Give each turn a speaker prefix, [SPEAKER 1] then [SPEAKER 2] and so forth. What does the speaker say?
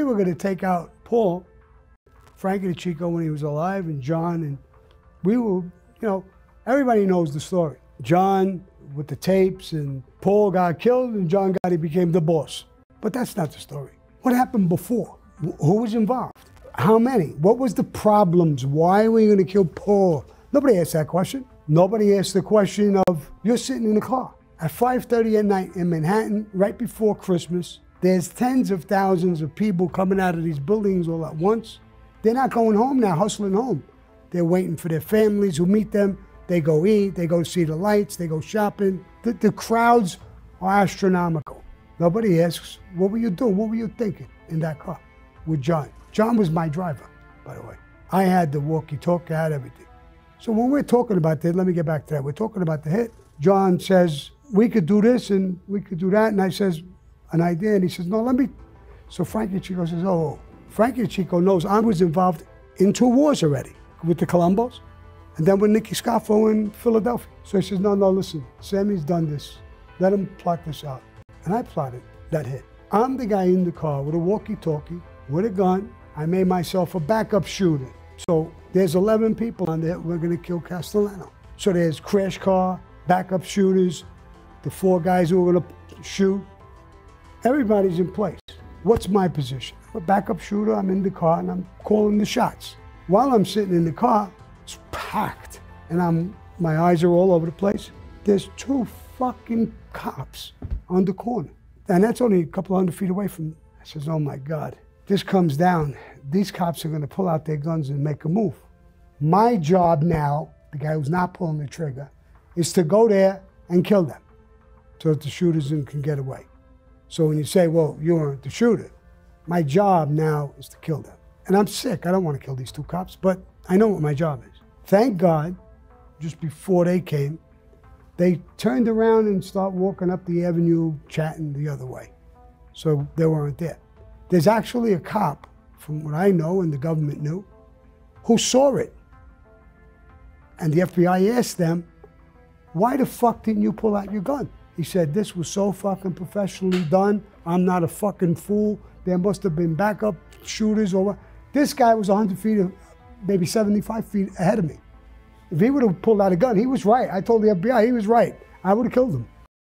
[SPEAKER 1] we were going to take out Paul, Frankie the Chico, when he was alive, and John, and we were, everybody knows the story. John with the tapes, and Paul got killed, and John Gotti became the boss. But that's not the story. What happened before? Who was involved? How many? What was the problems? Why were you going to kill Paul? Nobody asked that question. Nobody asked the question of, you're sitting in a car at 5:30 at night in Manhattan, right before Christmas. There's tens of thousands of people coming out of these buildings all at once. They're not going home now, hustling home. They're waiting for their families who meet them. They go eat, they go see the lights, they go shopping. The crowds are astronomical. Nobody asks, what were you doing? What were you thinking in that car with John? John was my driver, by the way. I had the walkie-talkie, I had everything. So when we're talking about that, let me get back to that. We're talking about the hit. John says, we could do this and we could do that. And I says, an idea. And he says, no, let me. So Frankie Chico says, oh, Frankie Chico knows I was involved in 2 wars already with the Colombos and then with Nicky Scarfo in Philadelphia. So he says, no, listen, Sammy's done this. Let him plot this out. And I plotted that hit. I'm the guy in the car with a walkie-talkie, with a gun. I made myself a backup shooter. So there's 11 people on there. We're going to kill Castellano. So there's crash car, backup shooters, the 4 guys who are going to shoot. Everybody's in place. What's my position? I'm a backup shooter. I'm in the car and I'm calling the shots. While I'm sitting in the car, it's packed and my eyes are all over the place. There's 2 fucking cops on the corner. And that's only a couple hundred feet away from me. I says, oh my God. This comes down, these cops are gonna pull out their guns and make a move. My job now, the guy who's not pulling the trigger, is to go there and kill them so that the shooters can get away. So when you say, well, you weren't the shooter, my job now is to kill them. And I'm sick, I don't want to kill these 2 cops, but I know what my job is. Thank God, just before they came, they turned around and started walking up the avenue, chatting the other way. So they weren't there. There's actually a cop, from what I know and the government knew, who saw it. And the FBI asked them, why the fuck didn't you pull out your gun? He said, this was so fucking professionally done. I'm not a fucking fool. There must have been backup shooters over. This guy was 100 feet, maybe 75 feet ahead of me. If he would have pulled out a gun, he was right. I told the FBI he was right. I would have killed him.